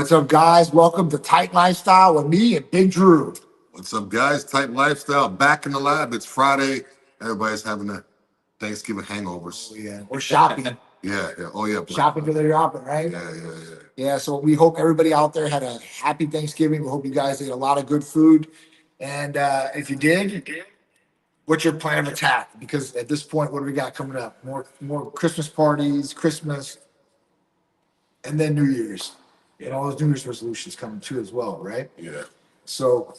What's up, guys? Welcome to Tight Lifestyle with me and Big Dru. What's up, guys? Tight Lifestyle back in the lab. It's Friday. Everybody's having a Thanksgiving hangovers. Oh, yeah. We're shopping. Yeah. Oh, yeah. Shopping for the shopping, right? Yeah. Yeah, so we hope everybody out there had a happy Thanksgiving. We hope you guys ate a lot of good food. And if you did, what's your plan of attack? Because at this point, what do we got coming up? More Christmas parties, Christmas, and then New Year's. And all those New Year's resolutions coming too as well, right? Yeah. So,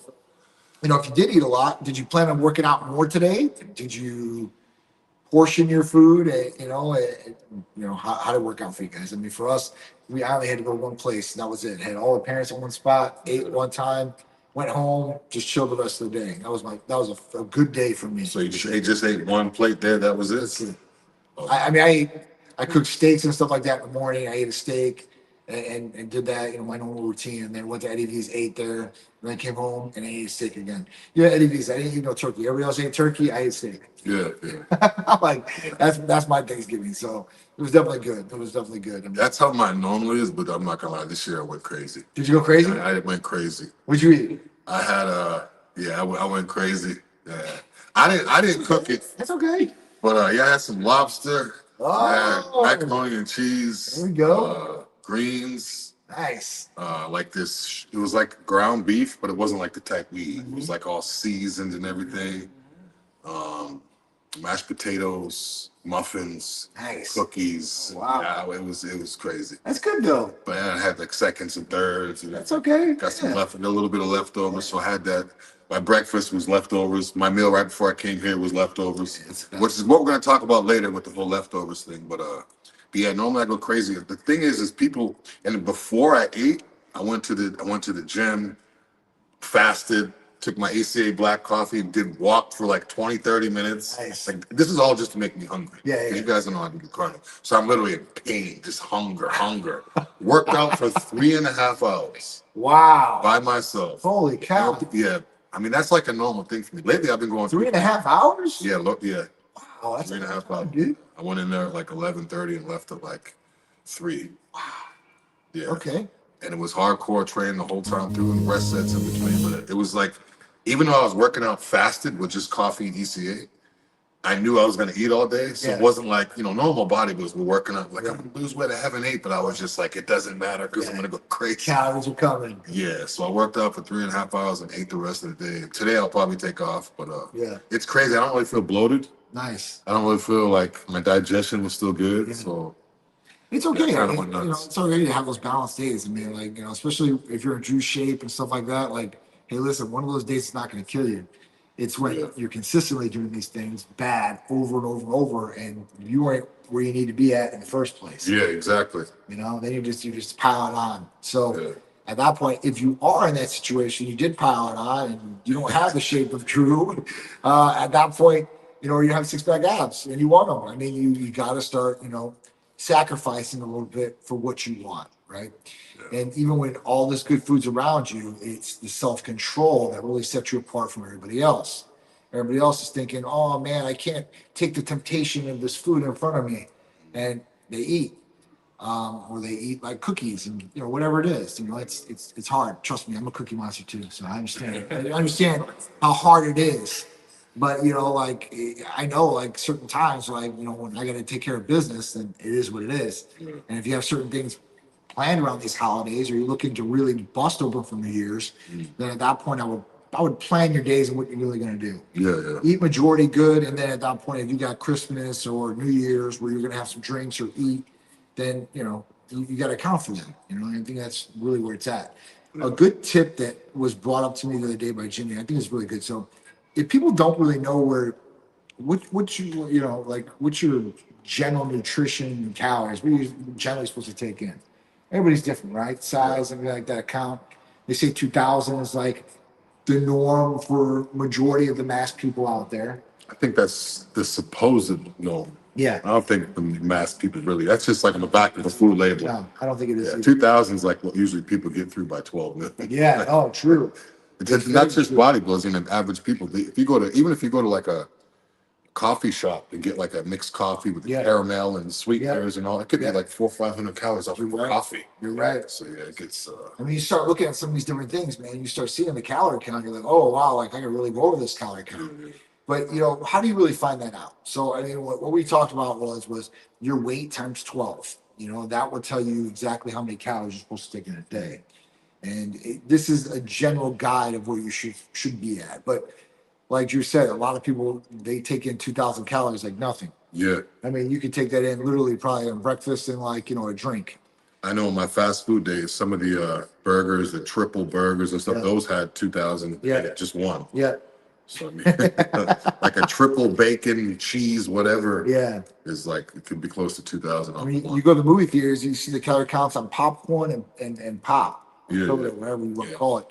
if you did eat a lot, did you plan on working out more today? Did you portion your food? How to work out for you guys? I mean, for us, I only had to go to one place, and that was it. Had all the parents in one spot, ate one time, went home, just chilled the rest of the day. That was a good day for me. So you just ate one plate there? That was it? That's it. I cooked steaks and stuff like that in the morning. I ate a steak and did that, my normal routine, and then went to Eddie V's, ate there, and then came home and I ate steak again. Yeah, Eddie V's, I didn't eat no turkey. Everybody else ate turkey, I ate steak. Yeah. I'm like, that's my Thanksgiving. So it was definitely good. I mean, That's how mine normally is, but I'm not gonna lie. This year I went crazy. Did you go crazy? I went crazy. What'd you eat? I had I went crazy. Yeah. I didn't cook it. That's okay. But I had some lobster. Oh, Macaroni and cheese. There we go. Greens. Nice. Like this, it was like ground beef, but it wasn't like the type we eat. It was like all seasoned and everything. Mashed potatoes, muffins, Nice. cookies. Wow. Yeah, it was crazy. That's good though. But I had like seconds and thirds. That's okay. Got some a little bit of leftovers, so I had that. My breakfast was leftovers. My meal right before I came here was leftovers, which is what we're gonna talk about later with the whole leftovers thing. But yeah, normally I go crazy. The thing is people, and before I ate, I went to the gym, fasted, took my ACA black coffee, walked for like 20, 30 minutes. Nice. Like this is all just to make me hungry. Yeah. You guys don't know how to do cardio. So I'm literally in pain, just hunger. Worked out for 3.5 hours. Wow. By myself. Holy cow. Yeah. I mean, that's like a normal thing for me. Lately, I've been going 3.5 hours? Yeah, yeah. Wow, that's 3.5 hours. Dude. I went in there at like 11:30 and left at like 3. Wow. Yeah. Okay. And it was hardcore training the whole time through and rest sets in between. But it was like, even though I was working out fasted with just coffee and ECA, I knew I was going to eat all day. So it wasn't like, normal bodybuilders were working out. Like, I'm going to lose weight, I haven't ate. But I was just like, it doesn't matter because I'm going to go crazy. Calories are coming. Yeah. So I worked out for 3.5 hours and ate the rest of the day. Today I'll probably take off. But it's crazy. I don't really feel bloated. Nice. I don't really feel like my digestion was still good. Yeah. So it's okay. It's okay to have those balanced days. I mean, like, especially if you're in Drew shape and stuff like that. Like, hey, listen, one of those days is not going to kill you. It's when you're consistently doing these things bad over and over and over, and you aren't where you need to be at in the first place. Yeah, exactly. Then you're just piling on. So at that point, if you are in that situation, you did pile it on, and you don't have the shape of Drew. At that point, you have 6-pack abs, and you want them. I mean, you got to start, sacrificing a little bit for what you want, right? Yeah. And even when all this good food's around you, it's the self-control that really sets you apart from everybody else. Everybody else is thinking, oh man, I can't take the temptation of this food in front of me. And they eat. Or they eat like cookies and whatever it is. It's hard. Trust me, I'm a cookie monster too. So I understand. I understand how hard it is. But I know like certain times when I got to take care of business, then it is what it is. And if you have certain things planned around these holidays, or you're looking to really bust open from New Year's, then at that point I would plan your days and what you're really going to do. Yeah. Eat majority good, and then at that point, if you got Christmas or New Year's where you're going to have some drinks or eat, then you got to account for them. I think that's really where it's at. A good tip that was brought up to me the other day by Jimmy, I think it's really good. So if people don't really know what's your general nutrition and calories, what are you generally supposed to take in? Everybody's different, right? Size, and like that account. They say 2,000 is like the norm for majority of the mass people out there. I think that's the supposed norm. Yeah. I don't think the mass people really, that's just like on the back of the food label. No, I don't think it is. Yeah, 2,000 is like what usually people get through by 12 minutes. Yeah. Oh, true. It's not just bodybuilders, average people. Even if you go to like a coffee shop and get like a mixed coffee with Yeah. caramel and sweeteners and all. It could Yeah. be like 400 or 500 calories off of right. coffee. You're right. So yeah, it gets. I mean, you start looking at some of these different things, man. You start seeing the calorie count. You're like, oh wow, like I can really go over this calorie count. But you know, how do you really find that out? So I mean, what we talked about was your weight times 12. You know, that will tell you exactly how many calories you're supposed to take in a day. And this is a general guide of where you should be at. But like you said, a lot of people they take in 2,000 calories like nothing. Yeah. I mean, you could take that in literally probably on breakfast and like a drink. I know in my fast food days, some of the burgers, the triple burgers and stuff, those had 2,000 in it, just one. Yeah. So I mean, like a triple bacon, cheese, whatever. Yeah. Is like it could be close to 2,000. I mean, you go to the movie theaters, you see the calorie counts on popcorn and pop, Yeah. whatever you want to call it,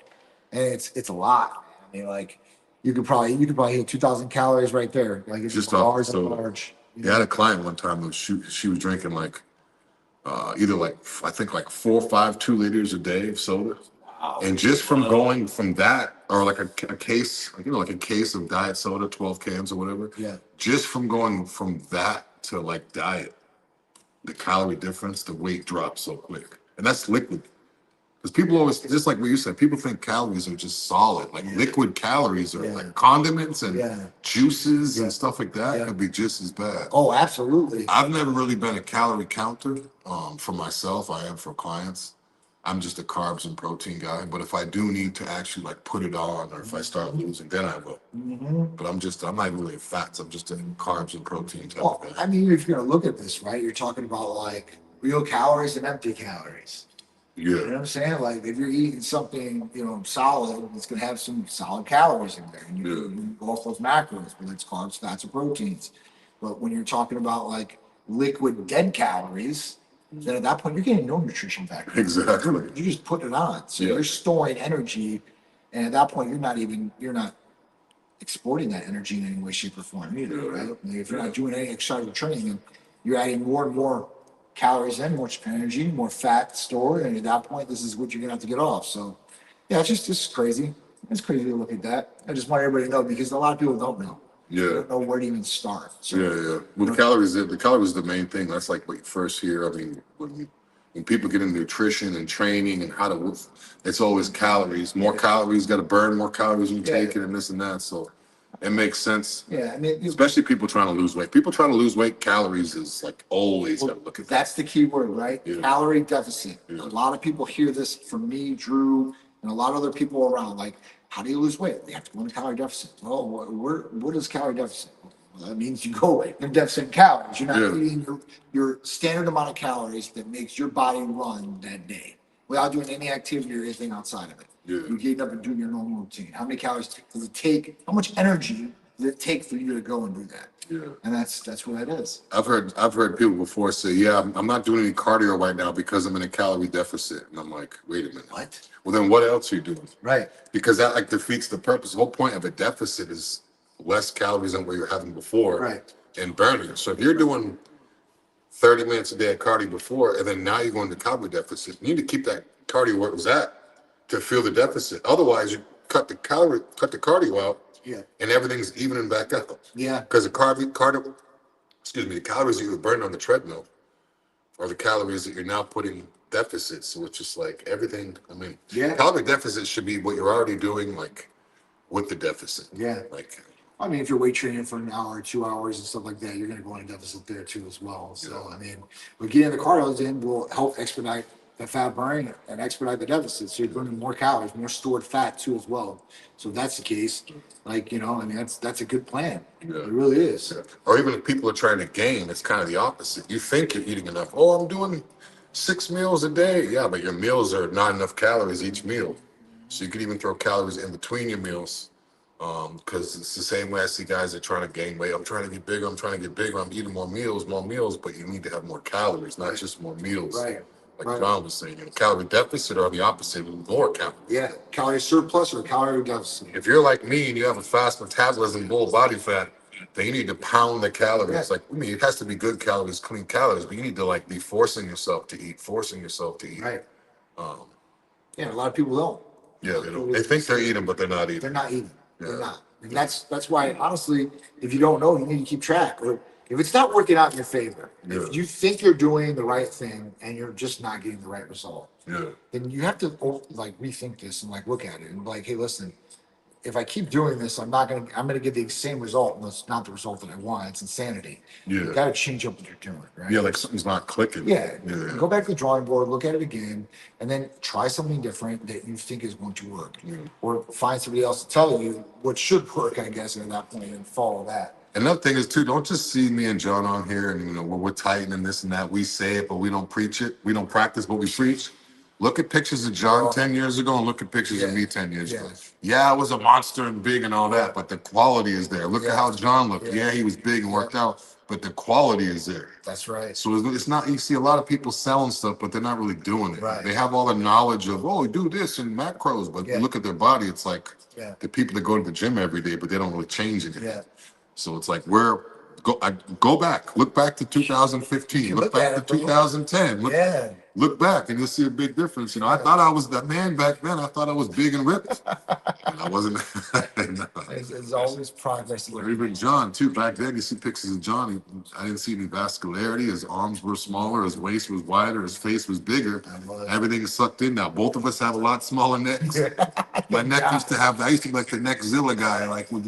and it's a lot. I mean, like you could probably hit 2,000 calories right there. Like it's Just just off large the and soda. large. Yeah, I had a client one time who she was drinking like either like I think like 4 or 5 2 liters a day of soda. Wow. And just from going from that, or like a case, like a case of diet soda, 12 cans or whatever. Yeah. Just from going from that to like diet, the calorie difference, the weight drops so quick. And that's liquid. Because people always, just like what you said, people think calories are just solid. Like liquid calories are like condiments and juices and stuff like that could be just as bad. Oh, absolutely. I've never really been a calorie counter for myself. I am for clients. I'm just a carbs and protein guy. But if I do need to actually like put it on, or if I start losing, then I will. But I'm not really a fats. I'm just a carbs and protein type of guy. I mean, if you're gonna look at this, right, you're talking about like real calories and empty calories. Yeah. You know what I'm saying? Like if you're eating something, solid, it's gonna have some solid calories in there, and you go off those macros, whether it's carbs, fats, or proteins. But when you're talking about like liquid dead calories, then at that point you're getting no nutrition back. Exactly. You're just putting it on, so you're storing energy, and at that point you're not exporting that energy in any way, shape, or form either, right? I mean, if you're not doing any exercise training, and you're adding more and more calories in, more energy, more fat stored, and at that point, this is what you're gonna have to get off. So, yeah, it's just crazy. It's crazy to look at that. I just want everybody to know because a lot of people don't know. Yeah. They don't know where to even start. So, Well, the calories is the main thing. That's like what you first hear. I mean, when people get into nutrition and training and how to, it's always calories. More calories, got to burn more calories when you take it, and this and that. So it makes sense. Yeah, I mean, especially people trying to lose weight. People trying to lose weight, calories is like always got to look at that. That's the key word, right? Yeah. Calorie deficit. Yeah. A lot of people hear this from me, Drew, and a lot of other people around. Like, how do you lose weight? You have to go into calorie deficit. Well, what is calorie deficit? Well, that means you go in deficit in calories. You're not eating your standard amount of calories that makes your body run that day without doing any activity or anything outside of it. Yeah. You're getting up and doing your normal routine. How many calories does it take? How much energy does it take for you to go and do that? Yeah. And that's what that is. I've heard people before say, "Yeah, I'm not doing any cardio right now because I'm in a calorie deficit." And I'm like, "Wait a minute. What? Well, then what else are you doing?" Right. Because that like defeats the purpose. The whole point of a deficit is less calories than what you're having before, Right. and burning. So if you're doing 30 minutes a day of cardio before, and then now you're going to calorie deficit, you need to keep that cardio where it was at to feel the deficit. Otherwise, you cut the cardio out, and everything's evening back out. Yeah. Because the calories that you were burning on the treadmill are the calories that you're now putting deficits. So it's just like everything. I mean, calorie deficit should be what you're already doing, like with the deficit. Yeah. Like, I mean, if you're weight training for an hour, 2 hours, and stuff like that, you're going to go into deficit there too as well. So, I mean, but getting the cardio in will help expedite the fat burning and expedite the deficit. So you're burning more calories, more stored fat too as well. So if that's the case, like, I mean, that's a good plan. Yeah. It really is. Yeah. Or even if people are trying to gain, it's kind of the opposite. You think you're eating enough. Oh, I'm doing 6 meals a day. Yeah, but your meals are not enough calories each meal. So you could even throw calories in between your meals. Because it's the same way I see guys that are trying to gain weight. I'm trying to get bigger. I'm eating more meals, but you need to have more calories, not just more meals. Right. Like John was saying, calorie deficit or the opposite, more calories. Yeah, calorie surplus or calorie deficit. If you're like me and you have a fast metabolism, low body fat, then you need to pound the calories. Yeah. Like, I mean, it has to be good calories, clean calories, but you need to like be forcing yourself to eat. Right. Yeah, a lot of people don't. Yeah, they don't. They think they're eating, but they're not eating. They're not eating. Yeah. They're not. And that's why, honestly, if you don't know, you need to keep track. Or if it's not working out in your favor, if you think you're doing the right thing and you're just not getting the right result, then you have to like rethink this and like look at it and be like, hey, listen, if I keep doing this, I'm gonna get the same result, and it's not the result that I want. It's insanity. You got to change up what you're doing, right? Yeah, like something's not clicking. Yeah. Go back to the drawing board, look at it again, and then try something different that you think is going to work, or find somebody else to tell you what should work, I guess, at that point, and follow that. Another thing is too, don't just see me and John on here and we're tightening this and that. We say it, but we don't preach it. We don't practice what we preach. Look at pictures of John 10 years ago and look at pictures of me 10 years ago. Yeah, I was a monster and big and all that, but the quality is there. Look at how John looked. Yeah, he was big and worked out, but the quality is there. That's right. So it's not, you see a lot of people selling stuff, but they're not really doing it. Right. They have all the knowledge of, oh, do this and macros, but you look at their body, it's like the people that go to the gym every day, but they don't really change anything. So it's like go back, look back to 2015, look back to 2010, look back, and you'll see a big difference. I thought I was that man back then. I thought I was big and ripped, and I wasn't. No. It's always progress. Even John too. Back then, you see pictures of John. I didn't see any vascularity. His arms were smaller. His waist was wider. His face was bigger. Everything is sucked in now. Both of us have a lot smaller necks. My neck used to have. I used to be like the Neckzilla guy, like with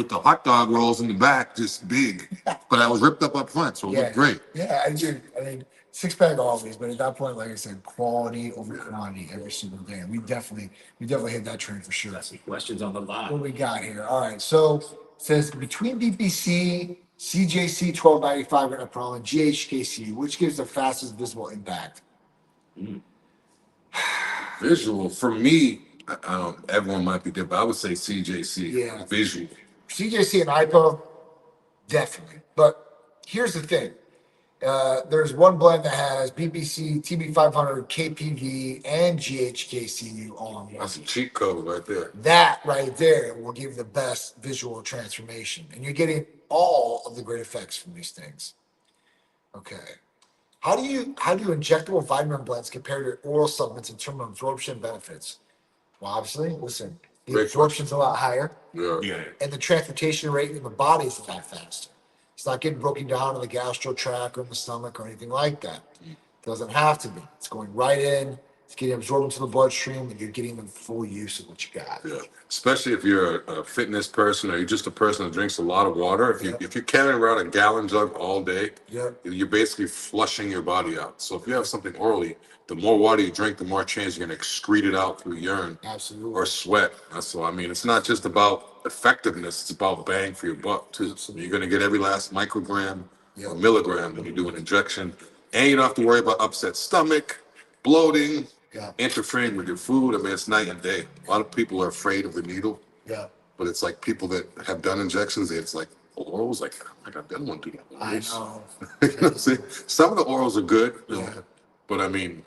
the hot dog rolls in the back, just big. But I was ripped up front, so it looked great. Yeah, I mean, six pack always, but at that point, like I said, quality over quantity every single day. And we definitely hit that train for sure. Got some questions on the line. What we got here? All right, so it says between BPC, CJC 1295 and April and GHKC, which gives the fastest visible impact? Visual for me, everyone might be different. I would say CJC. Yeah. Visual. CJC and IPA, definitely. But here's the thing. There's one blend that has BBC, TB500, KPV, and GHKCU all on one. That's a cheat code right there. That right there will give the best visual transformation. And you're getting all of the great effects from these things. Okay. How do injectable vitamin blends compare to oral supplements in terms of absorption benefits? Well, obviously, listen, the absorption's a lot higher. Yeah. And the transportation rate in the body is a lot faster. It's not getting broken down in the gastro tract or in the stomach or anything like that. It doesn't have to be. It's going right in. It's getting absorbed into the bloodstream, and you're getting the full use of what you got. Yeah, especially if you're a fitness person or you're just a person that drinks a lot of water. If you're carrying around a gallon jug all day, you're basically flushing your body out. So if you have something orally, the more water you drink, the more chance you're going to excrete it out through urine or sweat. So I mean, it's not just about effectiveness; it's about bang for your buck too. So you're going to get every last microgram or milligram when you do an injection, and you don't have to worry about upset stomach, bloating. Interfering with your food. I mean, it's night and day. A lot of people are afraid of the needle. But it's like people that have done injections, it's like orals, like I don't want to do that. I know. You know what I'm saying? Some of the orals are good, but I mean,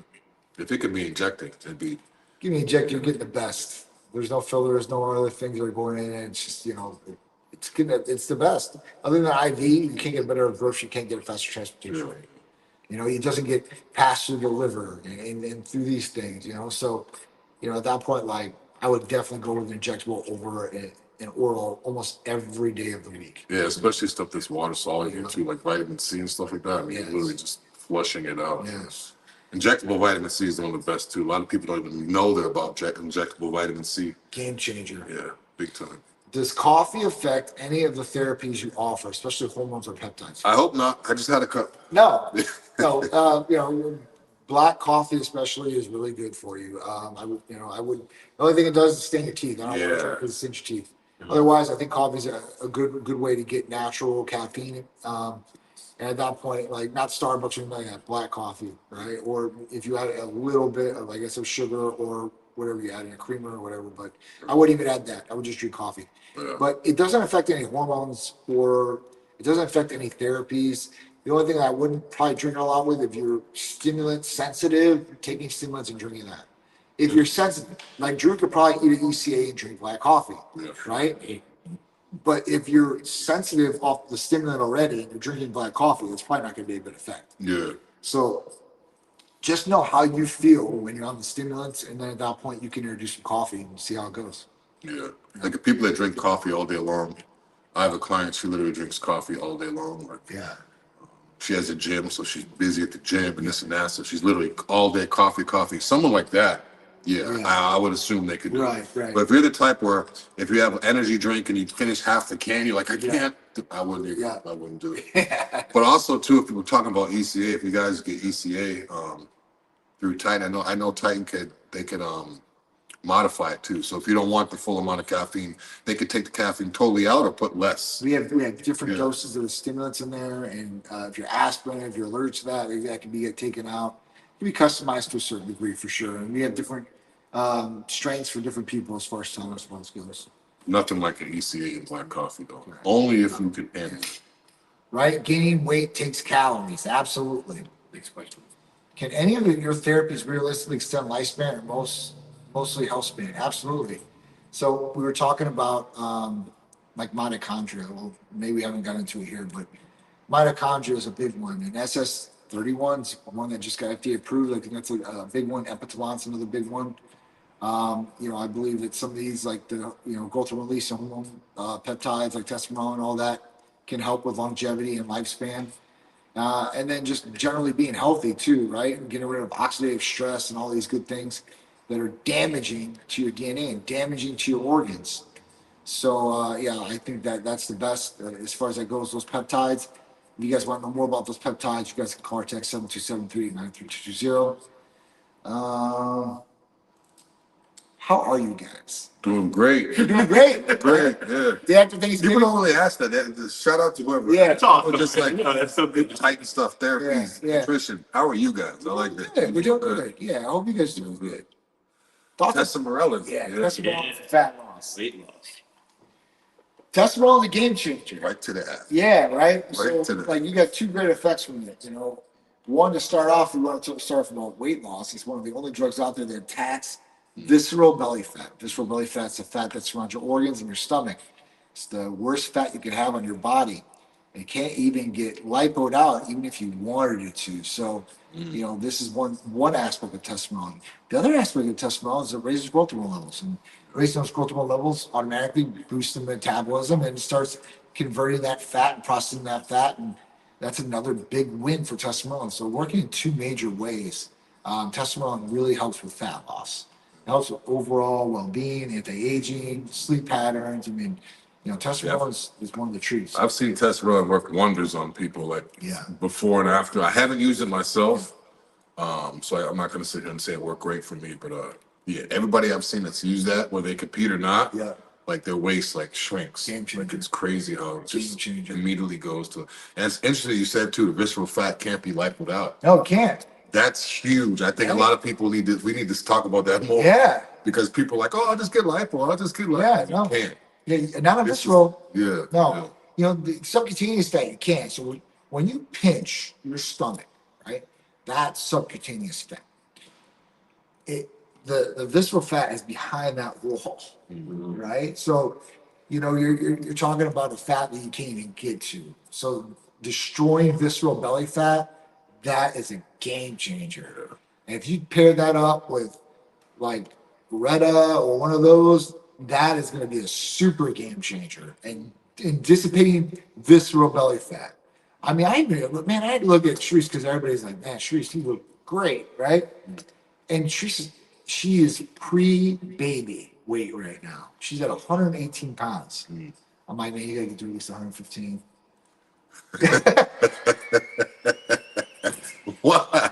if it could be injected, it'd be. Give me inject, you're getting the best. There's no fillers, no other things that are going in. It's just, it's good. It's the best. Other than the IV, you can't get better absorption, you can't get a faster transportation rate. It doesn't get passed through the liver and through these things, So, at that point, like, I would definitely go with an injectable over an oral almost every day of the week. Yeah, especially stuff that's water soluble too, like vitamin C and stuff like that. I mean, literally just flushing it out. Yes. Injectable vitamin C is one of the best too. A lot of people don't even know they're about injectable vitamin C. Game changer. Yeah, big time. Does coffee affect any of the therapies you offer, especially hormones or peptides? I hope not. I just had a cup. No. Black coffee especially is really good for you. I would. The only thing it does is stain your teeth. I don't want to drink because it stings your teeth. Otherwise, I think coffee is a good way to get natural caffeine. And at that point, like not Starbucks or anything like that, black coffee, right? Or if you add a little bit of, I guess, of sugar or whatever you add in a creamer or whatever, but I wouldn't even add that. I would just drink coffee. But it doesn't affect any hormones or it doesn't affect any therapies. The only thing I wouldn't probably drink it a lot with, if you're stimulant sensitive, taking stimulants and drinking that. If you're sensitive, like Drew could probably eat an ECA and drink black coffee, right? But if you're sensitive off the stimulant already and you're drinking black coffee, it's probably not going to be a good effect. Yeah. So just know how you feel when you're on the stimulants, and then at that point you can introduce some coffee and see how it goes. Yeah. Like the people that drink coffee all day long. I have a client, she literally drinks coffee all day long. Like, Yeah. she has a gym, so she's busy at the gym and this and that. So she's literally all day coffee, coffee. Someone like that, yeah, Yeah. I would assume they could do Right, it. right. But if you're the type where if you have an energy drink and you finish half the can, you're like, I can't. I wouldn't. Yeah. I wouldn't do it. But also too, if we're talking about ECA, if you guys get ECA through Titan, I know Titan could modify it too. So if you don't want the full amount of caffeine, they could take the caffeine totally out or put less. We have different doses of the stimulants in there, and if you're aspirin, if you're allergic to that, that can be taken out. It can be customized to a certain degree for sure, and we have different strengths for different people as far as tolerance goes. Nothing like an ECA in black coffee though. Only if you can handle it. Right? Gaining weight takes calories. Absolutely. Next question. Can any of your therapies realistically extend lifespan or mostly health span? Absolutely. So we were talking about like mitochondria. Well, maybe we haven't got into it here, but mitochondria is a big one. And SS31 is one that just got FDA approved. I think that's a big one. Epitolon's another big one. I believe that some of these, like the growth and release hormone peptides, like testosterone and all that, can help with longevity and lifespan. And then just generally being healthy too, right? And getting rid of oxidative stress and all these good things that are damaging to your DNA and damaging to your organs. So I think that's the best as far as that goes. Those peptides. If you guys want to know more about those peptides, you guys can call our text 727-389-3220. How are you guys? Doing great. You're doing great. Great, yeah. Day after Thanksgiving. People don't really ask that. Shout out to whoever. Yeah, It's awesome. Just like That's so good. Titan stuff, therapies, nutrition. How are you guys? I like that. Good. We're doing good. Yeah, I hope you guys doing good. Thoughts? Testosterone. Testosterone for fat loss. Weight loss. Testosterone is a game changer. Right to the ass. Yeah, right. to So, the- like, you got two great effects from it. One, to start off, we want to start off about weight loss. It's one of the only drugs out there that attacks visceral belly fat. Visceral belly fat is the fat that surrounds your organs and your stomach. It's the worst fat you can have on your body. It can't even get lipoed out, even if you wanted it to. So, this is one aspect of testosterone. The other aspect of testosterone is it raises growth hormone levels, and raising those growth hormone levels automatically boosts the metabolism and starts converting that fat and processing that fat, and that's another big win for testosterone. So, working in two major ways, testosterone really helps with fat loss. It helps with overall well-being, anti-aging, sleep patterns. I mean, testosterone is one of the treats. I've seen testosterone work wonders on people, like before and after. I haven't used it myself, so I'm not going to sit here and say it worked great for me. But everybody I've seen that's used that, whether they compete or not, like their waist like shrinks. Game changer. Like it's crazy how it just Game changer. immediately goes to. And it's interesting you said too, the visceral fat can't be lipoed out. No, it can't. That's huge. I think a lot of people we need to talk about that more. Yeah. Because people are like, oh, I'll just get lipo. I'll just get lipo. Yeah, You no. can't. Yeah, not a visceral. Yeah. No. The subcutaneous fat you can't. So when you pinch your stomach, right, that's subcutaneous fat. The visceral fat is behind that wall, right? So, you're talking about a fat that you can't even get to. So destroying visceral belly fat, that is a game changer. And if you pair that up with like Retta or one of those, that is going to be a super game changer and dissipating visceral belly fat. I mean, I had to look at Sharice because everybody's like, man, Sharice, you look great, right? And Sharice, she is pre-baby weight right now. She's at 118 pounds. I'm like, man, you got to get to at least 115. Why?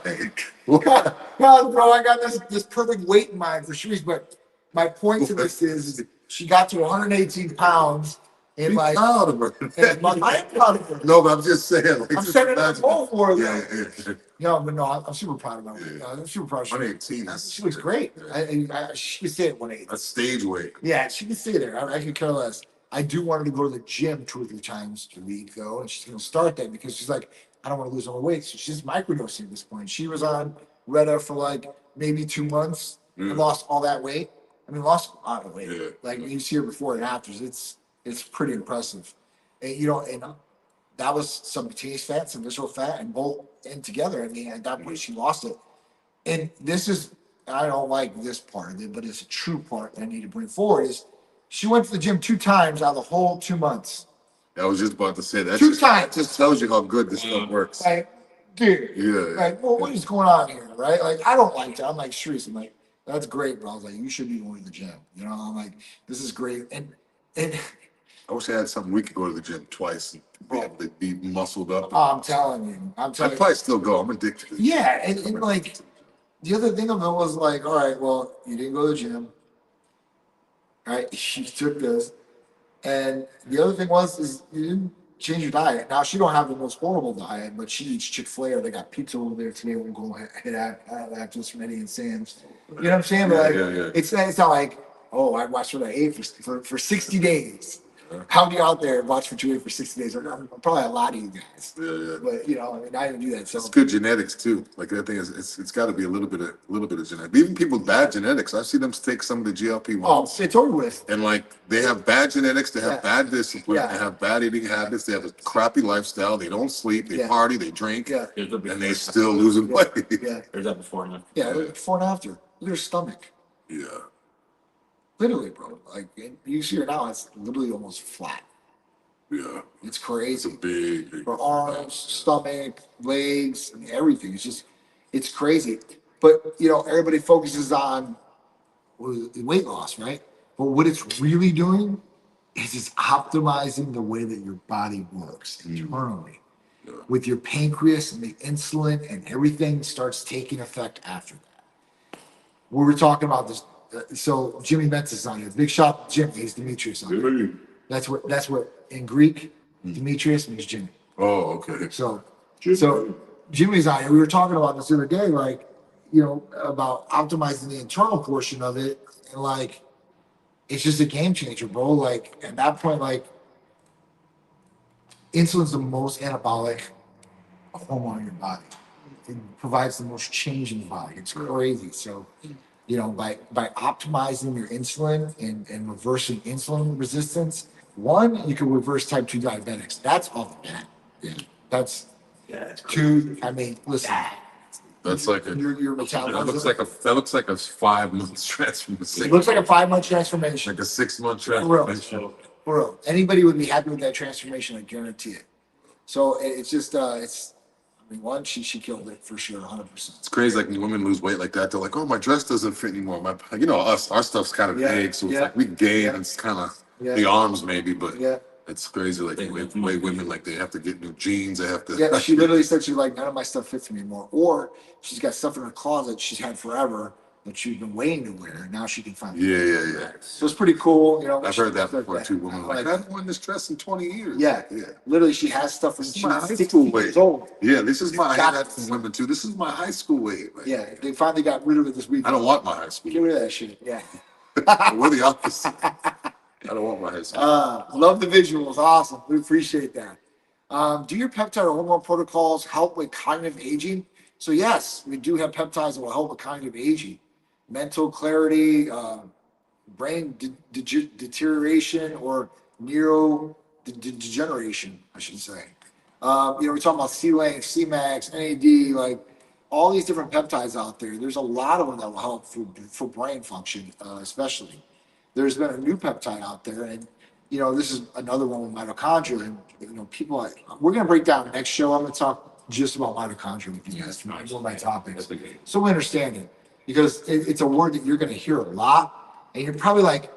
Well, bro, I got this perfect weight in mind for Sharice, but my point to this is she got to 118 pounds in Be like. proud of her. I am proud of her. No, but I'm just saying. Like, I'm setting a goal for her. Yeah. No, I'm super proud of her. I'm super proud of her. 118. She looks great. She can stay at 180. That's stage weight. Yeah, she can stay there. I could care less. I do want her to go to the gym 2 or 3 times a week, though, and she's going to start that because she's like, I don't want to lose all the weight. So she's microdosing at this point. She was on Retta for like maybe 2 months and lost all that weight. I mean, lost a lot of weight. Yeah. Like when you see her before and afters, it's pretty impressive. And that was subcutaneous fat, some visceral fat, and both in together. I mean, at that point, she lost it. And this is, I don't like this part of it, but it's a true part that I need to bring forward is She went to the gym 2 times out of the whole 2 months. I was just about to say that. Two Just, times. that just tells you how good this stuff works. Like, dude. Yeah. Like, well, what is going on here, right? Like, I don't like that. I'm like, Shreese, I'm like, that's great, bro. I was like, you should be going to the gym. You know, I'm like, this is great. And I wish I had something we could go to the gym twice and be able to be muscled up. I'm telling you, I'm I'd telling you. probably still go. I'm addicted to it. Yeah, and like the other thing of it was like, all right, well, you didn't go to the gym, right? You took this, and the other thing was is you didn't change your diet. Now she don't have the most horrible diet, but she eats Chick-fil-A, or they got pizza over there today. We'll go hit after this from Eddie and Sam's. You know what I'm saying? But like, it's not like, oh, I watched what I ate for 60 days. How do you out there watch for 2 days for 60 days? I'm probably a lot of you guys. Yeah. But you know, I mean, I didn't do that. So It's good genetics too. Like that thing is, it's got to be a little bit of genetics. Even people with bad genetics, I've seen them take some of the GLP-1s. oh, it's over with. And like they have bad genetics, they have bad discipline, Yeah. they have bad eating habits, they have a crappy lifestyle, they don't sleep, they party, they drink, Yeah. and they still losing weight. Yeah. There's that before and after. Yeah, before and after. Look at her stomach. Yeah. Literally, bro. Like you see her now, it's literally almost flat. Yeah. It's It's a crazy. big Her arms, stomach, legs, and everything. It's crazy. But you know, everybody focuses on weight loss, right? But what it's really doing is it's optimizing the way that your body works internally. With your pancreas and the insulin and everything starts taking effect after that. We were talking about this. So Jimmy Metz is on here. Big shop Jimmy. He's Demetrius on here. That's what in Greek, Demetrius means Jimmy. Oh, okay. So Jimmy's on here. We were talking about this the other day, like, you know, about optimizing the internal portion of it. And like, it's just a game changer, bro. Like at that point, like insulin's the most anabolic hormone in your body. It provides the most change in the body. It's crazy. So, you know, by optimizing your insulin and reversing insulin resistance, one, you can reverse type 2 diabetics. That's off the bat. Yeah. That's two. I mean, listen. That's like a Your metabolism. that looks like a 5 month transformation. It looks like a 5-month transformation. Like a 6 month For real. transformation. For real. Anybody would be happy with that transformation, I guarantee it. So it's just it's I mean, one, she killed it for sure, 100%. It's crazy, like when women lose weight like that, they're like, "Oh, my dress doesn't fit anymore." You know, our stuff's kind of big, so it's like we gain. And it's kind of the arms maybe, but it's crazy. Like the way women like they have to get new jeans, they have to. Yeah, she literally said she's like, none of my stuff fits me anymore, or she's got stuff in her closet she's had forever that she's been waiting to wear, and now she can find. Yeah. So it's pretty cool, you know. I've heard that before too. Women like, I haven't worn this dress in 20 years. Yeah. Literally, she has stuff from This is my high 60 school years weight. old. Yeah, this is my. I hear that from women too. This is my high school weight. Like, Yeah, they finally got rid of it this week. I don't want my high school. Get rid of that shit. Yeah. We're the opposite. I don't want my high school. Love the visuals. Awesome. We appreciate that. Do your peptide or hormone protocols help with cognitive aging? So yes, we do have peptides that will help with cognitive aging, mental clarity, brain deterioration, or neurodegeneration, I should say. You know, we're talking about C-Link, C-Max, NAD, like all these different peptides out there. There's a lot of them that will help for brain function, especially. There's been a new peptide out there, and you know, this is another one with mitochondria. And you know, we're gonna break down next show. I'm gonna talk just about mitochondria with you guys. One of my topics, so we understand it, because it's a word that you're gonna hear a lot, and you're probably like,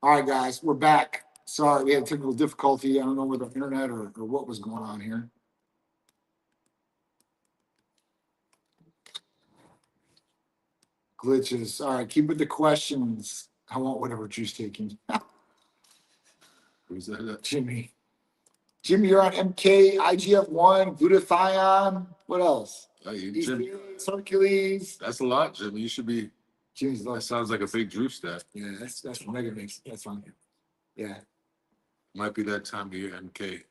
All right, guys, we're back. Sorry, we had technical difficulty. I don't know whether the internet or what was going on here. Glitches. All right, keep with the questions. I want whatever Drew's taking. Who's that? Jimmy. Jimmy, you're on MK, IGF-1, glutathione. What else? Hey, These Jim, things, Hercules. that's a lot, Jimmy. You should be. Jimmy's That low. sounds like a big Drew stat. Yeah, that's from Mega Mix. That's fine. Yeah. Might be that time of year, MK.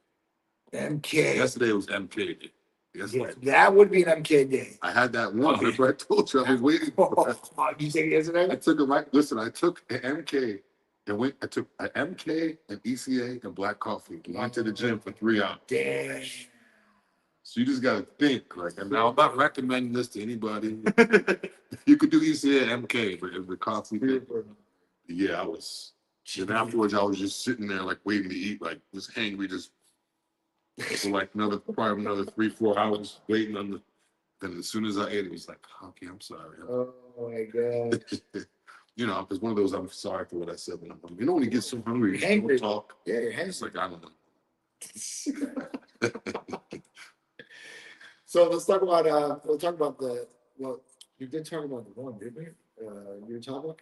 MK. Yesterday was MK day. Yeah, that would be an MK day. I had that one. Remember I told you I was waiting for that. You say yesterday? I took a right. Listen, I took an MK and went. I took an MK, an ECA, and black coffee. Went to the gym for 3 hours. Damn. So you just gotta think. Like, and now I'm not recommending this to anybody. You could do ECA and MK, but the coffee thing, yeah, I was. And afterwards, I was just sitting there, like waiting to eat, like just hangry, just for like probably another 3-4 hours waiting on the. Then as soon as I ate, it was like, okay, I'm sorry. Oh my god. You know, it's one of those. I'm sorry for what I said. When I'm hungry. You know, when you get so hungry, you Hangry. don't talk. Yeah, you're It's hangry. like I don't know. So let's talk about we'll talk about well, you did talk about the one, didn't we? You talk about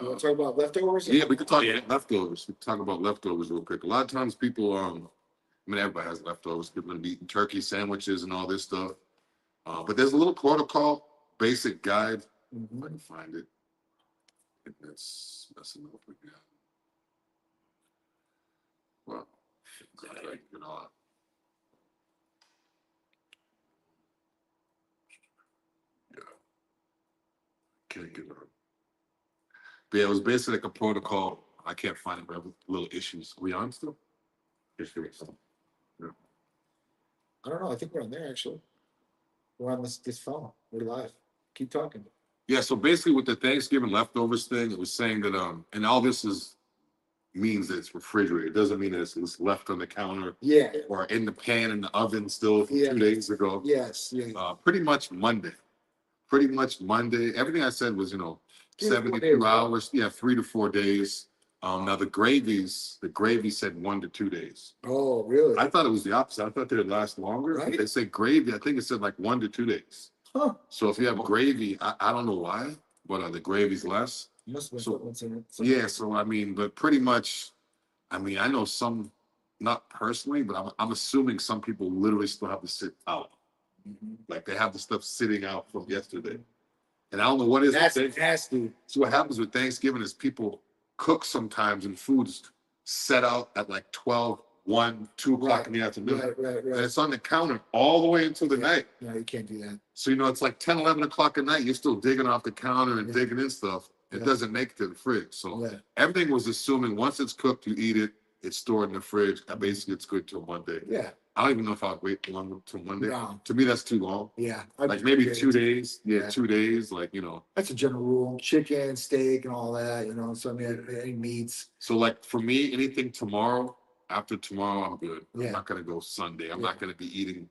you want to talk about leftovers? Yeah, we could talk leftovers. We could talk about leftovers real quick. A lot of times people, I mean, everybody has leftovers. People are eating turkey sandwiches and all this stuff. But there's a little protocol, basic guide. If I can find it. And that's messing up again. Well, you know. Yeah. Can't get it. But yeah, it was basically like a protocol. I can't find it, but I have little issues. Are we on still? Yes, there is. Yeah. I don't know. I think we're on there actually. We're on this phone. We're live. Keep talking. Yeah, so basically with the Thanksgiving leftovers thing, it was saying that and all this means that it's refrigerated. It doesn't mean that it's left on the counter Yeah. or in the pan in the oven still from Yeah. 2 days ago. Yes. Yeah. Pretty much Monday. Everything I said was, 72 days. hours. Yeah, 3 to 4 days. Now the gravy said 1 to 2 days. Oh, really? I thought it was the opposite. I thought they'd last longer. Right? But they say gravy. I think it said like 1 to 2 days. Huh. So if you have gravy, I don't know why, but the gravy's less. Must have been So- footnotes in it. Yeah, so I mean, but pretty much, I mean, I know some, not personally, but I'm assuming some people literally still have to sit out. Mhm. Like they have the stuff sitting out from yesterday. And I don't know what is That's it. nasty. So what happens with Thanksgiving is people cook sometimes and food's set out at like 12, 1, 2 o'clock in the afternoon. Right. And it's on the counter all the way until the night. No, you can't do that. So, it's like 10, 11 o'clock at night. You're still digging off the counter and Yeah. digging in stuff. It Yeah. doesn't make it to the fridge. So Yeah. everything was assuming once it's cooked, you eat it, it's stored in the fridge. And basically, it's good till Monday. Yeah. I don't even know if I'd wait long till Monday. No. To me, that's too long. Yeah. Like maybe 2 days. Yeah, Yeah. 2 days. Like, That's a general rule. Chicken, steak, and all that. So I mean, any meats. So like for me, anything tomorrow, after tomorrow, I'm good. Yeah. I'm not gonna go Sunday. I'm Yeah. not gonna be eating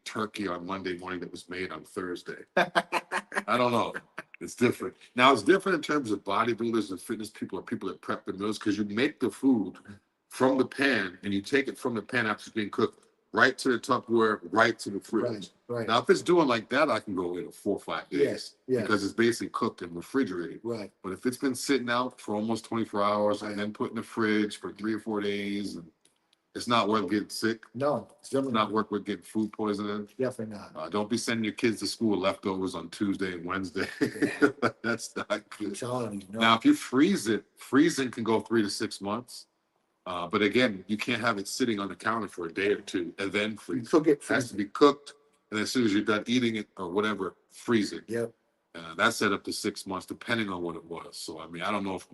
turkey on Monday morning that was made on Thursday. I don't know. It's different. Now it's different in terms of bodybuilders and fitness people or people that prep the meals because you make the food from the pan and you take it from the pan after it's being cooked right to the Tupperware, right to the fridge. Right. Now if it's doing like that, I can go in 4 or 5 days. Yes. Yeah. Because it's basically cooked and refrigerated. Right. But if it's been sitting out for almost 24 hours and Right. then put in the fridge for 3 or 4 days, and it's not worth getting sick. No, it's It's definitely not worth with getting food poisoning. Definitely not. Don't be sending your kids to school with leftovers on Tuesday and Wednesday. That's not I'm good. telling you. No. Now, if you freeze it, freezing can go 3 to 6 months. But again, you can't have it sitting on the counter for a day or two and then you freeze. cook it. It has to be cooked, and as soon as you're done eating it or whatever, freeze it. Yep. That's set up to 6 months, depending on what it was. So, I mean, I don't know if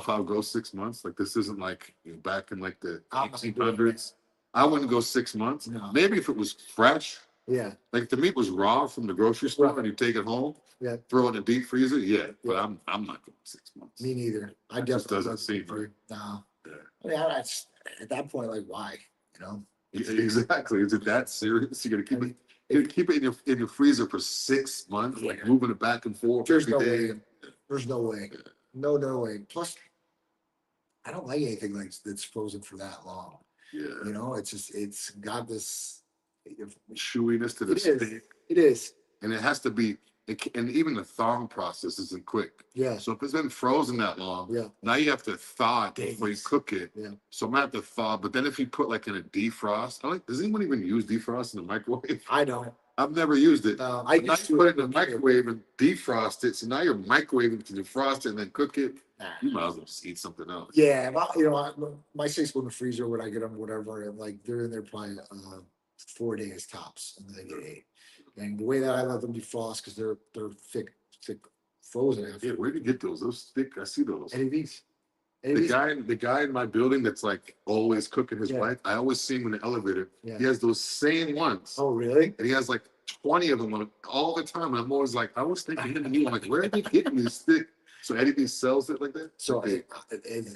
I would go 6 months. Like, this isn't like back in like the I'm not doing 1800s. I wouldn't go 6 months. No. Maybe if it was fresh, Yeah. like if the meat was raw from the grocery store and you take it home, Yeah. throw it in the deep freezer, yeah. But Yeah. I'm not going 6 months. Me neither. I That just definitely doesn't seem right. No. Yeah. I mean, that's at that point, like, why? Exactly. Is it that serious? You got to keep I mean, it. Keep it in your freezer for 6 months, like Yeah. moving it back and forth There's every no day. way. There's no way. No way. Plus, I don't like anything like that's frozen for that long. Yeah. You know, it's got this Chewiness to the it is. steak. It is. And it has to be, and even the thawing process isn't quick. Yeah. So if it's been frozen that long, Yeah. now you have to thaw it before you cook it. Yeah. So I'm gonna have to thaw. But then if you put like in a defrost, does anyone even use defrost in the microwave? I don't. I've never used it. I But now used you to put it in the microwave and defrost it. So now you're microwaving to defrost it and then cook it. Nah. You might as well just eat something else. Yeah, you know, my steaks go in the freezer when I get them, whatever, and like they're in there probably 4 days tops, and then they get 8. And the way that I let them defrost because they're thick frozen. Yeah, where do you get those? Those thick. I see those. Eddie V's. The guy in my building that's like always cooking his Yeah. wife. I always see him in the elevator. Yeah. He has those same ones, Oh, really? and he has like 20 of them on all the time. And I'm always like, I was thinking him and you, I'm like, where are they getting these thick? So Eddie V sells it like that. So Okay.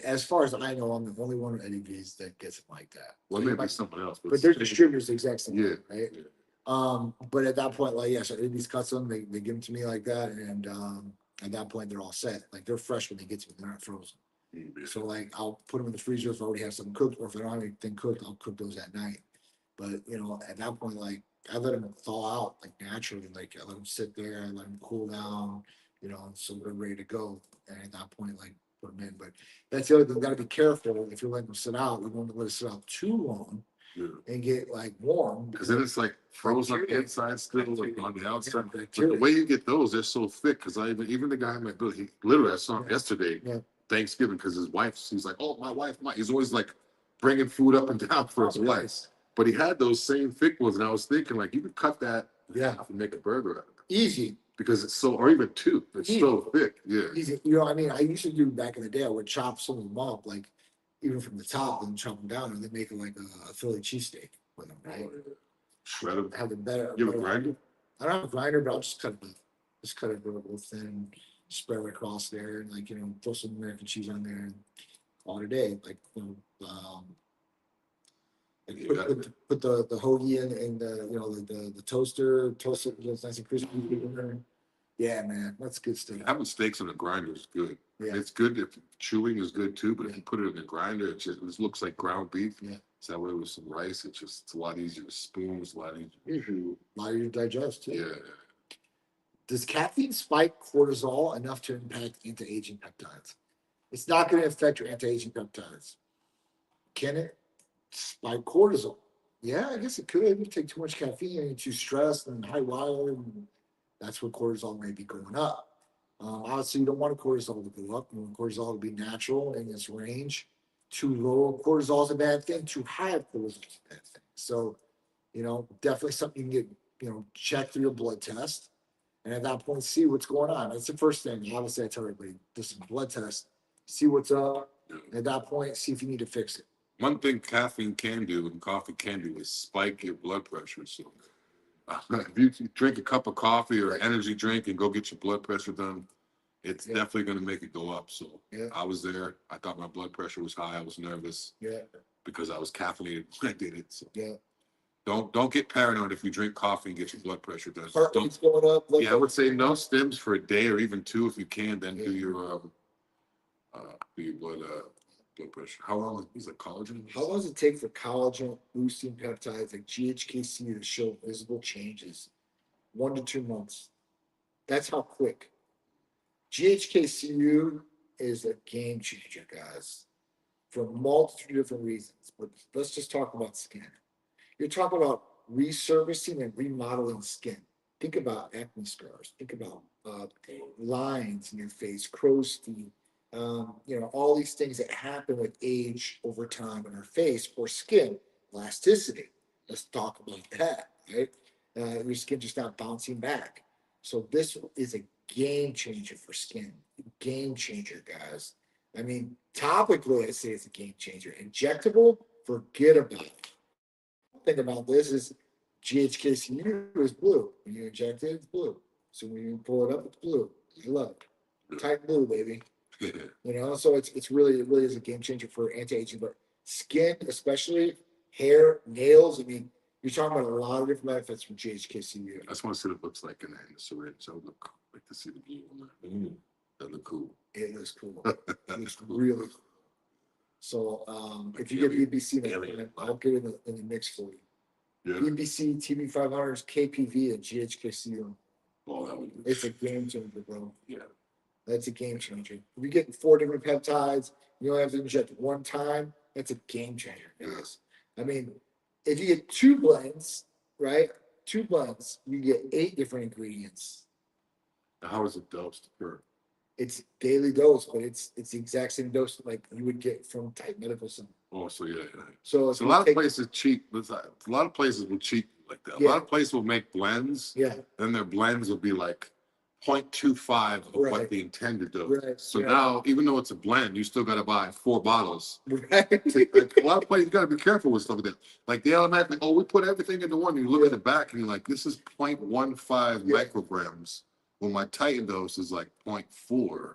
as far as I know, I'm the only one at Eddie V's that gets it like that. Well, it may be someone else, But their distributors the exact same, Yeah. right? Yeah. But at that point, like, yeah, so Eddie V's cuts them, they give them to me like that, and at that point they're all set. Like they're fresh when they get to me, they're not frozen. Yeah. So like I'll put them in the freezer if I already have something cooked, or if I don't have anything cooked, I'll cook those at night. But you know, at that point, like I let them thaw out like naturally. Like I let them sit there, I let them cool down, you know, so they're ready to go. And at that point, like put them in. But that's the other thing. Got to be careful if you're letting them sit out. You don't want to let it sit out too long and get like warm. Because then it's like frozen on the inside, still like on the outside. Yeah, But the way you get those, they're so thick. Because even the guy in my building, he literally I saw him Yeah. yesterday, Yeah. Thanksgiving, because his wife, he's like, oh, my wife, he's always like bringing food up and down for his wife. Nice. But he had those same thick ones, and I was thinking like you could cut that in half and make a burger out of it. Easy. Because it's so, or even 2, it's so thick. Yeah. Easy. You know, I mean, I used to do back in the day. I would chop some of them up, like even from the top, and chop them down, and then make it like a Philly cheesesteak with them, right? Shred them. Have the better. You have a grinder? I don't have a grinder, but I'll just cut it real thin, spread it across there, and like throw some American cheese on there, and all day. Like like put the hoagie in the toaster, toast it nice and crispy. Yeah, man, that's good stuff. Having steaks in a grinder is good. Yeah. It's good if chewing is good too, but if you put it in a grinder, it looks like ground beef. Yeah. So that way with some rice, it's a lot easier to spoon, it's a lot easier to chew. A lot easier to digest too. Yeah. Does caffeine spike cortisol enough to impact anti-aging peptides? It's not going to affect your anti-aging peptides. Can it spike cortisol? Yeah, I guess it could. If you take too much caffeine and you're too stressed and high wired, and that's when cortisol may be going up. Obviously, you don't want cortisol to go up. You want cortisol to be natural in its range. Too low cortisol is a bad thing. Too high cortisol is a bad thing. So, definitely something you can get, check through your blood test. And at that point, see what's going on. That's the first thing. Obviously, I tell everybody, do some blood test, see what's up. And at that point, see if you need to fix it. One thing caffeine can do and coffee can do is spike your blood pressure. So if you drink a cup of coffee or energy drink and go get your blood pressure done, it's definitely going to make it go up. So I was there. I thought my blood pressure was high. I was nervous because I was caffeinated when I did it. So don't get paranoid if you drink coffee and get your blood pressure done. Heart rate's going up. I would say no stims for a day or even 2 if you can. Then do your blood pressure. How long is it collagen? How long does it take for collagen boosting peptides like GHKC to show visible changes? 1 to 2 months. That's how quick. GHKCU is a game changer, guys, for a multitude of different reasons. But let's just talk about skin. You're talking about resurfacing and remodeling skin. Think about acne scars. Think about lines in your face, crow's feet. All these things that happen with age over time in our face or skin, elasticity. Let's talk about that, right? Your skin just not bouncing back. So this is a game changer for skin. Game changer, guys. I mean, topically, I say it's a game changer. Injectable, forget about it. The thing about this is GHKCU is blue. When you inject it, it's blue. So when you pull it up, it's blue. I love it. Tight blue, baby. So it really is a game changer for anti-aging, but skin, especially hair, nails. I mean, you're talking about a lot of different benefits from GHKCU. I just want to see what it looks like in the syringe. So I would like to see the blue on that. That look cool. It looks cool. It looks really cool. So if you get BBC, I'll get it in the mix for you. Yeah. BBC TV500s, KPV, and GHKC. Oh, that would It's a game changer, bro. Yeah. That's a game changer. If you get 4 different peptides, you only have to inject one time. That's a game changer, guys. I mean, if you get 2 blends, right? 2 blends, you get 8 different ingredients. Now, how is it dosed per? It's daily dose, but it's the exact same dose like you would get from Type Medical Center. Oh, so yeah. So a lot of places cheat. A lot of places will cheat like that. A lot of places will make blends. Yeah. And their blends will be like 0.25 of what they intended to. Right. So now, even though it's a blend, you still got to buy 4 bottles. Right. Like, a lot of places, you got to be careful with stuff like that. Like they automatically, oh, we put everything into one. You look at the back and you're like, this is 0.15 micrograms. When my Titan dose is like 0.4.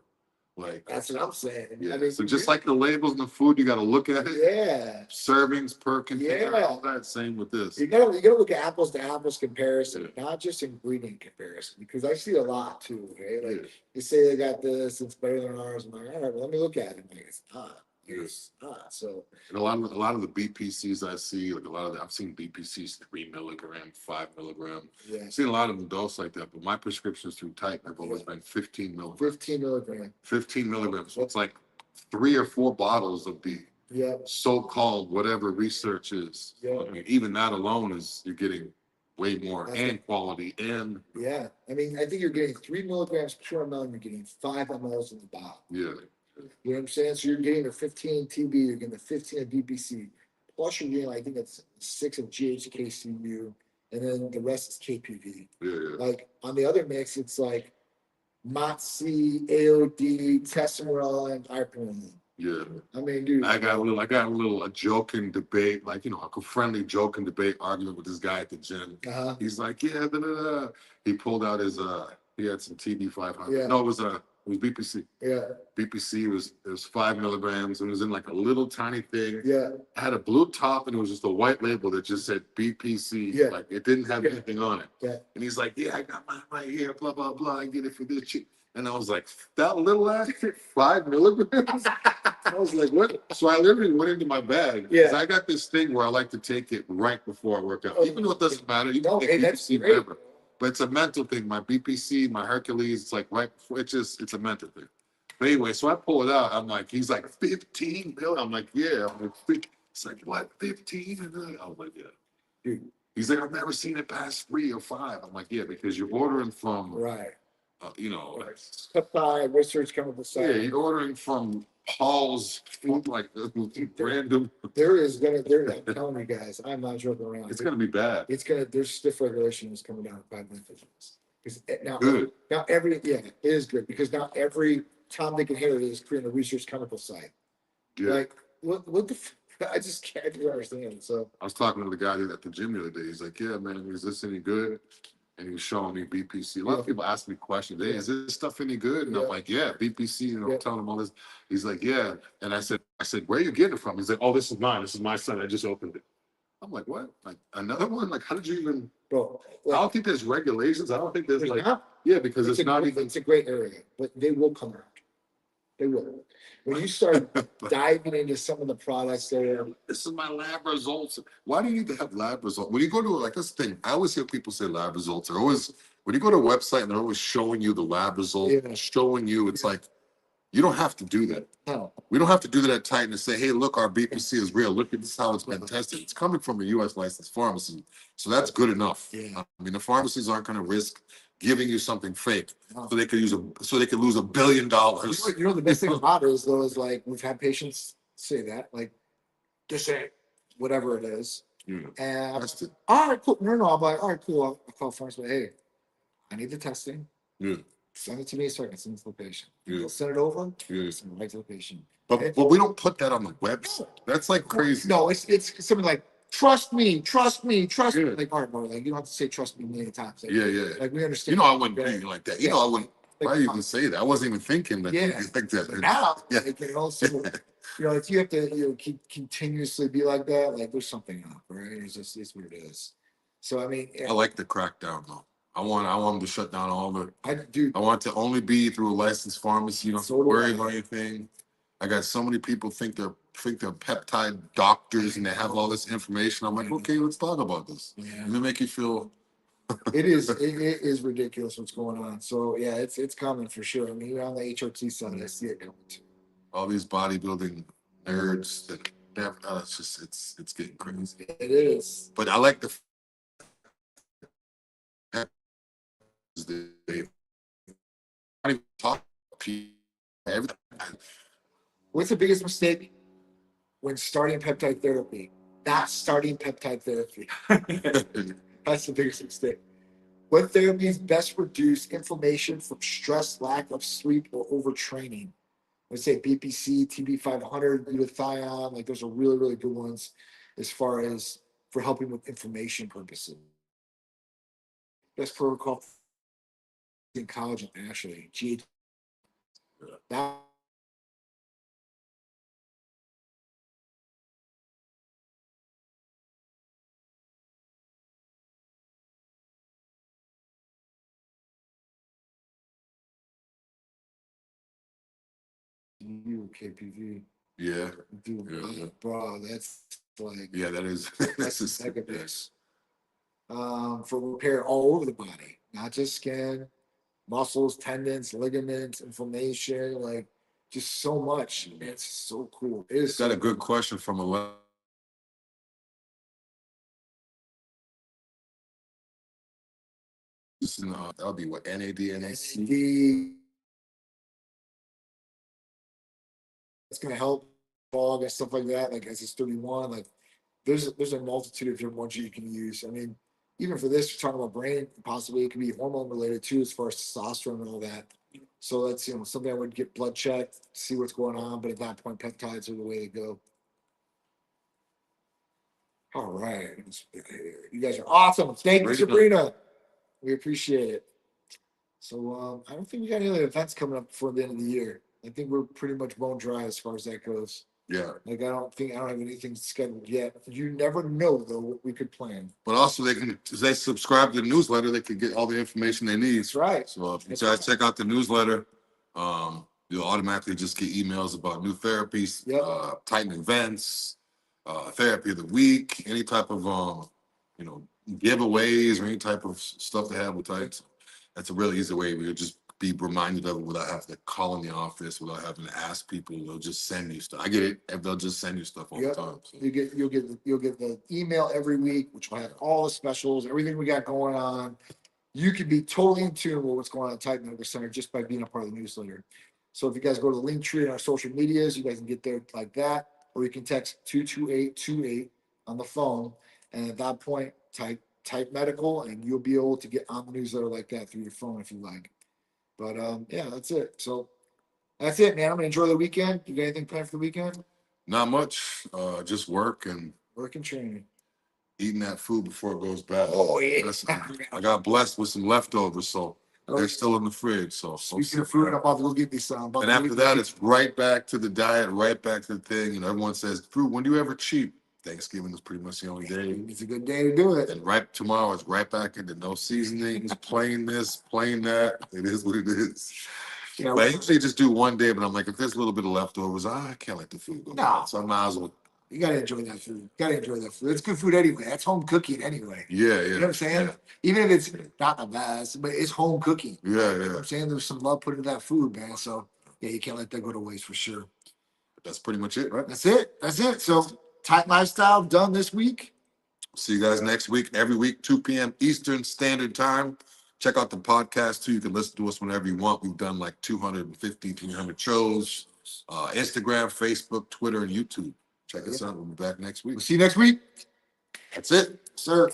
Like that's what I'm saying. Yeah. I mean, so just like the labels in the food, you got to look at it. Yeah. Servings per container, all that. Same with this. You gotta look at apples to apples comparison, not just ingredient comparison, because I see a lot too. Right? Like you say they got this, it's better than ours. I'm like, all right, well, let me look at it. I'm like, it's not. It's not. So and a lot of the BPCs I see, like I've seen BPCs 3 milligram, 5 milligram. Yeah. I've seen a lot of them dose like that, but my prescriptions through Type have always been 15 milligrams. 15 milligrams. 15 milligrams. So it's like 3 or 4 bottles of the so-called whatever research is. Yeah. I mean, even that alone is you're getting way more and quality and I mean, I think you're getting 3 milligrams per ml, you're getting 5 mLs in the bottle. Yeah. You know what I'm saying? So you're getting the 15 TB, you're getting the 15 of BPC, plus you're getting, I think it's 6 of GHKCU, and then the rest is KPV. Yeah. Like on the other mix, it's like MOTC, AOD, Tesamorel, and Iprolene. Yeah. I mean, dude. I got a joking debate, like, you know, a friendly joking debate argument with this guy at the gym. He's like, yeah, he pulled out his he had some TB500. Yeah. No, it was BPC. Yeah. BPC was 5 milligrams and it was in like a little tiny thing. Yeah. It had a blue top and it was just a white label that just said BPC. Yeah. Like it didn't have anything on it. Yeah. And he's like, yeah, I got mine right here, blah, blah, blah. I get it for this cheap. And I was like, that little ass 5 milligrams? I was like, what? So I literally went into my bag. Yeah. I got this thing where I like to take it right before I work out. Even though it doesn't matter. You can take BPC whatever. But it's a mental thing. My BPC, my Hercules, it's like right before. It's a mental thing. But anyway, so I pull it out. I'm like, he's like, 15 milligrams. I'm like, yeah. I'm like, it's like, what, 15? I was like, yeah. Dude. He's like, I've never seen it past 3 or 5. I'm like, yeah, because you're ordering from you know, peptide research chemical site. Yeah, you're ordering from Paul's, like random. I'm telling you guys, I'm not joking around. It's gonna be bad. There's stiff regulations coming down by benefits. Because now it is good because now every Tom, Dick, and Harry is creating a research chemical site. Yeah. Like what the. I just can't understand. So I was talking to the guy at the gym the other day. He's like, "Yeah, man, is this any good?" And he was showing me BPC. A lot of people ask me questions. Hey, is this stuff any good? And I'm like, yeah, BPC. And I'm telling him all this. He's like, yeah. And I said, where are you getting it from? He's like, oh, this is mine. This is my son. I just opened it. I'm like, what? Like another one? Like, how did you even? Bro, I don't think there's regulations. I don't think there's like, because it's not even. It's a great area, but they will come out. They will. When you start diving into some of the products there. This is my lab results. Why do you need to have lab results? When you go to like this thing, I always hear people say lab results. They're always, when you go to a website and they're always showing you the lab results, showing you, it's like, you don't have to do that. No. We don't have to do that at Titan and say, hey, look, our BPC is real. Look at this, how it's been tested. It's coming from a U.S. licensed pharmacy. So that's good enough. Yeah. I mean, the pharmacies aren't going to risk giving you something fake so they could lose $1 billion. You know the best thing about it is though is like we've had patients say that like just say whatever it is. Yeah. And all right, cool. No, I'm like, all right, cool. I'll call pharmacy. Hey, I need the testing. Yeah. Send it to me so I can send it to the patient. Yeah. We'll send it over. Yeah. Send it right to the patient. But we don't put that on the website. That's like crazy. No, it's something like trust me. Like, all right, bro, like you don't have to say trust me a million times. Like, Like we understand. You know, I wouldn't be like that. You know, I wouldn't. Why even say that? I wasn't even thinking that. Like that. Now, like, also, if you have to, keep continuously be like that, like there's something up, right? It's what it is. So I mean, I like the crackdown though. I want them to shut down all the. I want it to only be through a licensed pharmacy. You don't have to So do worry I. about anything. I got so many people think they're peptide doctors and they have all this information. I'm like, okay, let's talk about this. Yeah. Let me make you feel. It is ridiculous what's going on. So yeah, it's coming for sure. I mean, even on the HRT side, I see it coming too. All these bodybuilding nerds that never. It's getting crazy. It is. But I like the. They not even talk to everything. What's the biggest mistake when starting peptide therapy? Not starting peptide therapy. That's the biggest mistake. What therapies best reduce inflammation from stress, lack of sleep, or overtraining? Let's say BPC, TB500, glutathione. Like those are really, really good ones as far as for helping with inflammation purposes. Best protocol in collagen, actually. That KPV. Yeah. Dude, Yeah. bro, that's like Yeah, that is. that's a mega mix. For repair all over the body, not just skin, muscles, tendons, ligaments, inflammation, like just so much. It's so cool. It is Got so a good cool. question from a. That'll be what NAD, NAC. It's gonna help fog and stuff like that, like SS31. Like there's a multitude of different ones you can use. I mean, even for this, you're talking about brain, possibly it could be hormone related too, as far as testosterone and all that. So that's something I would get blood checked, see what's going on. But at that point, peptides are the way to go. All right, you guys are awesome. Thank you, Sabrina. We appreciate it. So I don't think we got any other events coming up before the end of the year. I think we're pretty much bone dry as far as that goes. Yeah. Like I don't have anything scheduled yet. You never know though what we could plan. But also if they subscribe to the newsletter, they can get all the information they need. That's right. So if you guys check out the newsletter, you'll automatically just get emails about new therapies, Titan events, therapy of the week, any type of giveaways or any type of stuff they have with Titan. So that's a really easy way. We'll just be reminded of it without having to call in the office, without having to ask people. They'll just send you stuff. I get it. They'll just send you stuff all the time. So. You'll get the email every week, which will have all the specials, everything we got going on. You can be totally in tune with what's going on at Titan Medical Center just by being a part of the newsletter. So if you guys go to the link tree in our social medias, you guys can get there like that, or you can text 22828 on the phone, and at that point, type medical, and you'll be able to get on the newsletter like that through your phone if you like. But yeah, that's it. So that's it, man. I'm gonna enjoy the weekend. You got anything planned for the weekend? Not much. Just work and training. Eating that food before it goes bad. Oh yeah. I got blessed with some leftovers, so they're still in the fridge. So speaking of food, I'm about to go get me some. And after that, it's right back to the diet, right back to the thing. And everyone says, "Fruit, when do you ever cheat?" Thanksgiving is pretty much the only day. It's a good day to do it. And right tomorrow is right back into no seasonings, plain this, plain that. It is what it is. Yeah, but I usually just do one day, but I'm like, if there's a little bit of leftovers, I can't let the food go. No. So I might as well. You gotta enjoy that food. It's good food anyway. That's home cooking anyway. Yeah. You know what I'm saying? Yeah. Even if it's not the best, but it's home cooking. Yeah. You know what I'm saying? There's some love put into that food, man. So yeah, you can't let that go to waste for sure. That's pretty much it, right? That's it. So Tight Lifestyle done this week. See you guys next week. Every week, 2 p.m. Eastern Standard Time. Check out the podcast too. You can listen to us whenever you want. We've done like 250, 300 shows. Instagram, Facebook, Twitter, and YouTube. Check us out. We'll be back next week. We'll see you next week. That's it, sir.